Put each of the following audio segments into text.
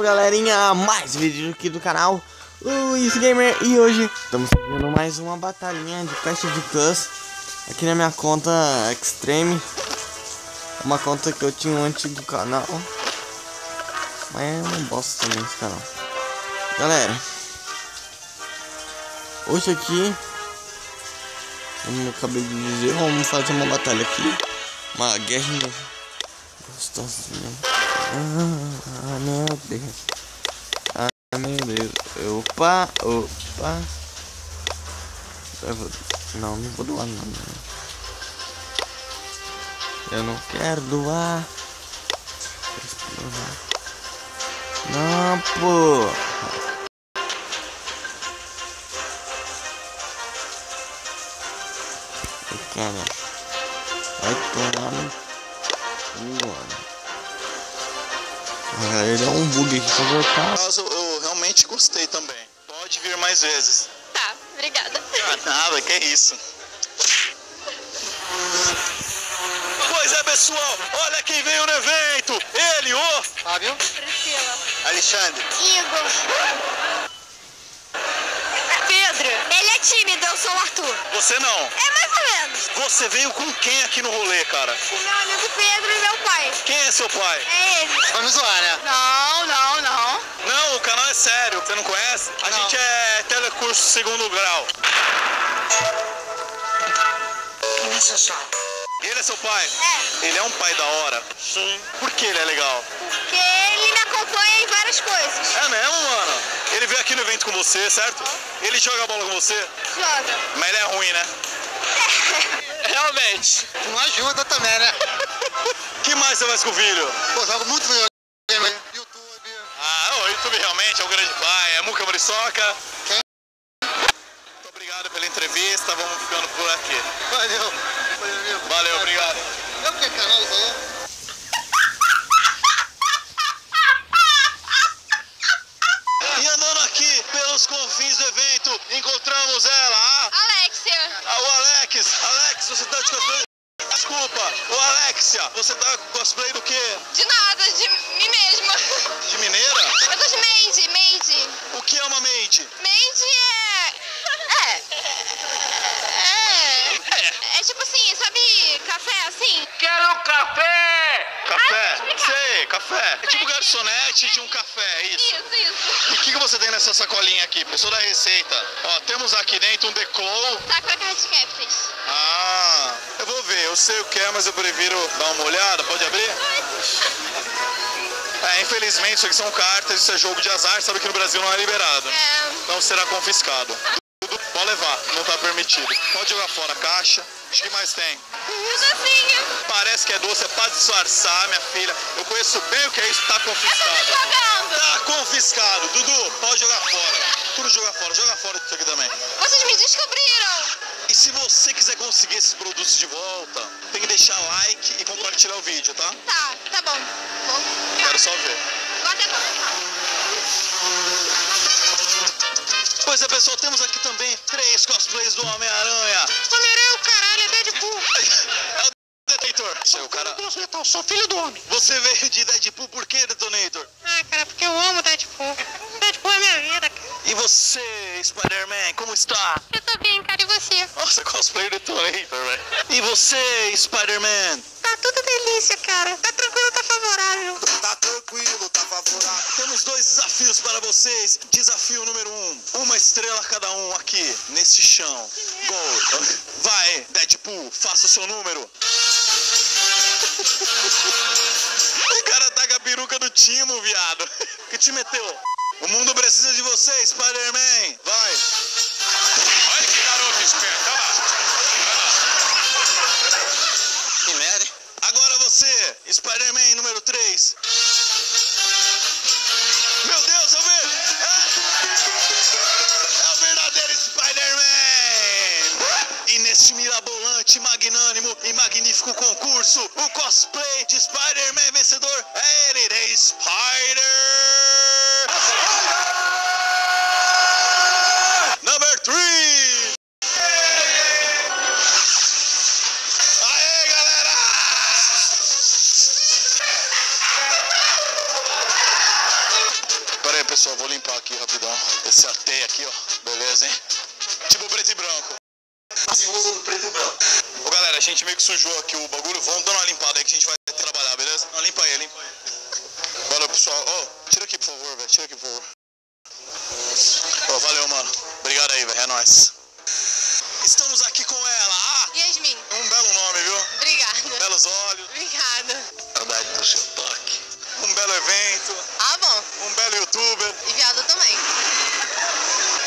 Galerinha, mais vídeo aqui do canal Luiz Gamer. E hoje estamos fazendo mais uma batalhinha de Clash of Clans aqui na minha conta Extreme. Uma conta que eu tinha antes do canal, mas é uma bosta também esse canal. Galera, hoje aqui, como eu acabei de dizer, vamos fazer uma batalha aqui, uma guerra gostosinha. Ah, meu Deus. Ah, meu Deus. Opa. Não vou doar não. Eu não quero doar. Não, pô. Cara, vai tomar no cu, mano. Ele é um bug aqui, por favor, tá? Eu realmente gostei também. Pode vir mais vezes. Tá, obrigada. Ah, nada, que é isso. Pois é, pessoal, olha quem veio no evento. Ele, o Fábio, Priscila, Alexandre, Igor, Pedro. Ele é tímido, eu sou o Arthur. Você não. É mais ou menos. Você veio com quem aqui no rolê, cara? O meu amigo Pedro e meu pai. Quem é seu pai? É ele. Vai me zoar, né? Não. Não, o canal é sério, você não conhece? A gente é telecurso segundo grau. Ele é seu pai? É. Ele é um pai da hora? Sim. Por que ele é legal? Porque ele me acompanha em várias coisas. É mesmo, mano? Ele veio aqui no evento com você, certo? Ele joga bola com você? Joga. Mas ele é ruim, né? Realmente. Não ajuda também, né? Que mais você faz com o filho? Pô, jogo muito videogame, YouTube. Ah, o YouTube realmente é o grande pai, é Muca Muriçoca. Quem? Muito obrigado pela entrevista, vamos ficando por aqui. Valeu. Valeu, obrigado. É o que canal isso aí? E andando aqui pelos confins do evento, encontramos ela, Alexia. o Alex. Alex, você tá de cosplay? Desculpa, o Alexia, você tá com cosplay do quê? De nada, de mim mesma. De mineira? Eu tô de maid. O que é uma maid? Maid é tipo assim, sabe café assim? Quero café! Café? Ah, Sei, café. É tipo garçonete de um café, é isso. Isso. E o que você tem nessa sacolinha aqui? Pessoa da receita. Ó, temos aqui dentro um decol. Tá com a carta de captas. Ah, eu vou ver. Eu sei o que é, mas eu prefiro dar uma olhada. Pode abrir? Infelizmente isso aqui são cartas, isso é jogo de azar. Sabe que no Brasil não é liberado. Então será confiscado. Tudo pode levar, não tá permitido. Pode jogar fora a caixa. O que mais tem? Docinho. Parece que é doce, é pra disfarçar, minha filha. Eu conheço bem o que é isso, tá Eu tô confiscado. me jogando. Tá confiscado. Dudu, pode jogar fora. Tudo joga fora isso aqui também. Vocês me descobriram. E se você quiser conseguir esses produtos de volta, tem que deixar like e compartilhar o vídeo, tá? Tá bom. Quero só ver. Vou até começar. Pois é, pessoal, temos aqui também 3 cosplays do Homem-Aranha. Homem-Aranha, o caralho, é Deadpool. É o Detonator. Seu cara... Eu sou filho do homem. Você veio de Deadpool, por que, Detonator? Ah, cara, porque eu amo Deadpool. Deadpool é minha vida, cara. E você, Spider-Man, como está? Eu tô bem, cara, e você? Nossa, cosplay do Detonator, velho. E você, Spider-Man? Tá tudo delícia, cara. Tá tranquilo, tá favorável. Tá tranquilo, tá favorável. Temos 2 desafios para vocês. Desafio número 1. Uma estrela cada um aqui, nesse chão. Gol. Vai, Deadpool, faça o seu número. O cara tá com a peruca do Timo, viado. Que te meteu? O mundo precisa de você, Spider-Man. Vai. Olha que garoto esperto. Vai lá. Que merda. Agora você, Spider-Man número 3. Meu Deus, eu vejo. É o verdadeiro Spider-Man. E neste mirabolante, magnânimo e magnífico concurso, o cosplay de Spider-Man vencedor é ele, The Spider! Number 3! Aê, galera! pessoal, vou limpar aqui rapidão. Esse AT aqui, ó. Beleza, hein? Tipo preto e branco. Assim, preto e branco. Ô, galera, a gente meio que sujou aqui o bagulho. Vamos dar uma limpada aí que a gente vai trabalhar, beleza? Não, limpa aí, limpa aí. Valeu, pessoal. Ô, tira aqui, por favor, velho. Tira aqui, por favor. Ô, valeu, mano. Obrigado aí, velho. É nóis. Estamos aqui com ela, Yasmin. um belo nome, viu? Obrigada. Belos olhos. Obrigada. Saudade do seu toque. Um belo evento. Ah, bom. Um belo youtuber. E viado também.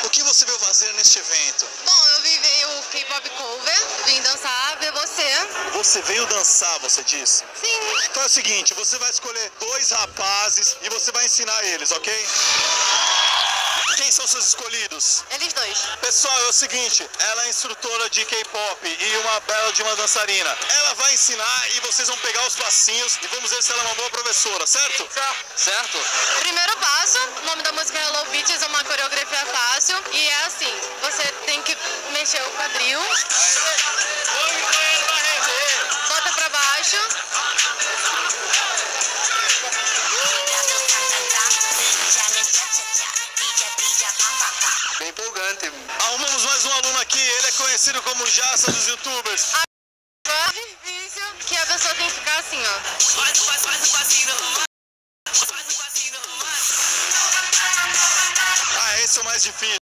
O que você veio fazer neste evento? Bom, eu vi o K-pop cover. Vim dançar, ver você. Você veio dançar, você disse? Sim. Então é o seguinte, você vai escolher 2 rapazes e você vai ensinar eles, ok? Quem são seus escolhidos? Eles dois. Pessoal, é o seguinte, ela é instrutora de K-pop e uma bela de uma dançarina. Ela vai ensinar e vocês vão pegar os passinhos e vamos ver se ela é uma boa professora, certo? Certo. Primeiro passo, o nome da música é Hello Bitches, é uma coreografia fácil. E é assim, você tem que mexer o quadril. Bota pra baixo. Bem empolgante. Arrumamos mais um aluno aqui, ele é conhecido como Jassa dos youtubers. Agora, difícil, que a pessoa tem que ficar assim, ó. Ah, esse é o mais difícil.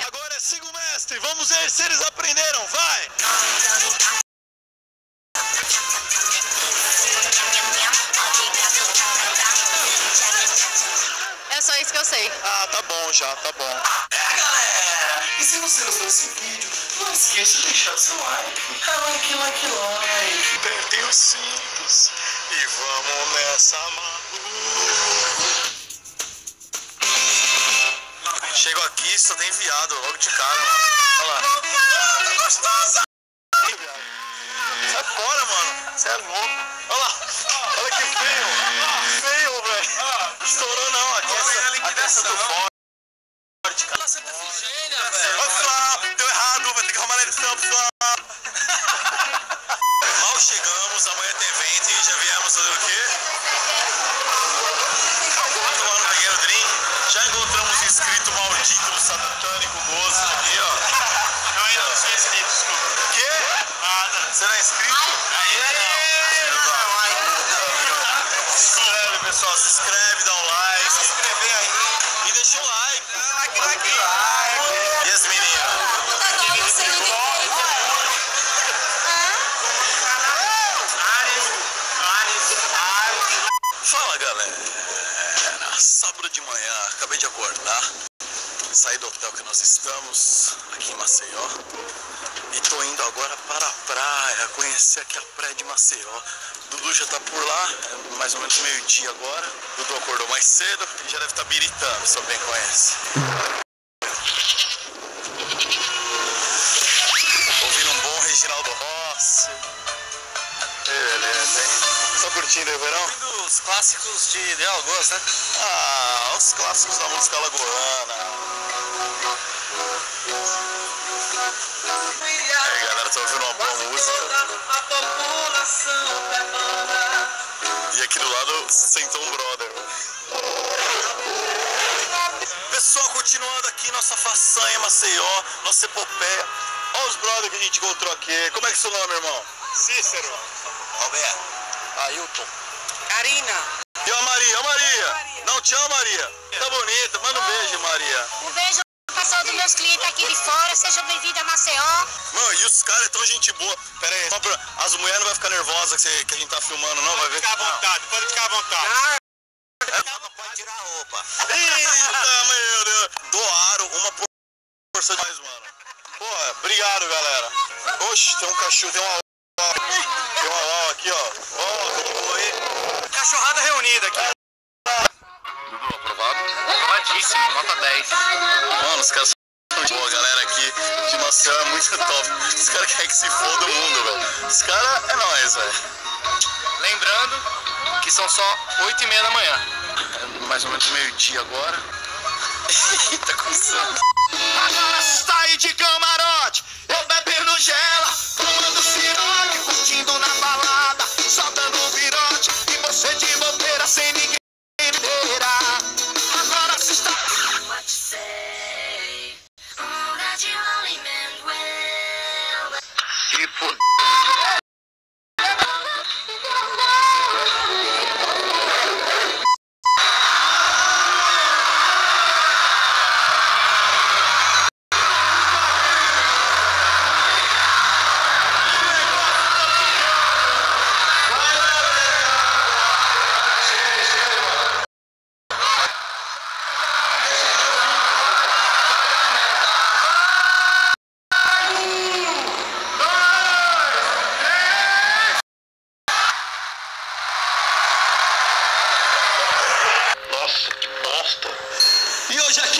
Agora siga o mestre, vamos ver se eles aprenderam, vai! É só isso que eu sei. Ah, tá bom já, tá bom. Galera, e se você gostou desse vídeo, não esqueça de deixar o seu like. Like. Apertem os cintos e vamos nessa, mano. Chego aqui, só tem viado, logo de cara, mano. Olha lá. Gostosa! Sai fora, mano. Você é louco. Olha lá. Olha que feio. Feio, velho. Estourou não. Aqui é Santo Forte, cara. Santa Efigênia, velho. Ô, Flá, deu errado. Vai ter que arrumar na edição, Flá. Mal chegamos, amanhã tem evento e já viemos fazer o quê? Tomar um pequeno drink. Já encontramos um inscrito maldito do satânico gozo aqui, ó. Eu ainda não sou inscrito, desculpa. O quê? Nada. Você não é inscrito? Ainda não. Se inscreve, pessoal. Se inscreve, dá um like. Se inscrever aí. E deixa um like. Like. E as meninas? Fala, galera. Sábado de manhã, acabei de acordar. Saí do hotel que nós estamos, aqui em Maceió. E tô indo agora para a praia, conhecer aqui a praia de Maceió. Dudu já tá por lá, é mais ou menos meio-dia agora. Dudu acordou mais cedo e já deve estar biritando, se eu bem conhece. Ouvindo um bom Reginaldo Rossi. Beleza, hein? Só curtindo aí o verão? Ouvindo os clássicos de Alagoas, né? Ah, os clássicos da música alagoana. Aí, galera, tô ouvindo uma boa música. E aqui do lado sentou um brother. Pessoal, continuando aqui nossa façanha Maceió, nossa epopeia. Olha os brothers que a gente encontrou aqui. Como é que é seu nome, irmão? Cícero. Roberto. Ailton. Karina. E a Maria? Ô, Maria! Não, tchau, Maria. Tá bonita. Manda um beijo, Maria. Um beijo para todos os meus clientes aqui de fora. Sejam bem-vindos a Maceió. Mano, e os caras é tão gente boa. Pera aí, as mulheres não vão ficar nervosas que a gente tá filmando, não? Vai ver? Ficar à vontade, pode ficar à vontade. Não pode tirar a roupa. Eita, meu Deus. Doaram uma porção de mais, mano. Pô, obrigado, galera. Oxe, tem um cachorro, tem uma UAU aqui, ó. Ó, aí. Cachorrada reunida aqui. Dudu, aprovado? Aprovadíssimo, nota 10. Mano, os caras são de boa, galera aqui de Maceió é muito top. Os caras querem que se foda o mundo, velho. Os caras é nóis, velho. Lembrando que são só 8h30 da manhã. É mais ou menos meio-dia agora. Tá começando. Agora sai de camarote, eu bebendo gela, tomando siroque, curtindo na balada, só dando virote, e você de bobeira sem ninguém me verá. Agora se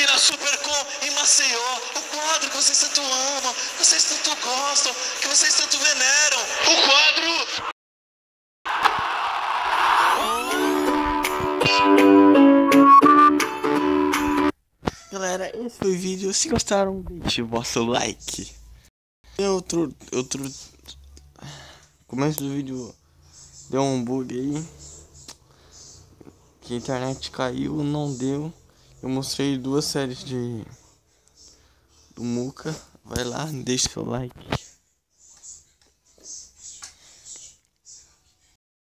aqui na Supercom em Maceió. O quadro que vocês tanto amam, que vocês tanto gostam, que vocês tanto veneram. O quadro... Galera, esse foi o vídeo. Se gostaram, deixe o vosso like. Outro começo do vídeo deu um bug aí, que a internet caiu, não deu. Eu mostrei 2 séries do Muca. Vai lá, deixa seu like.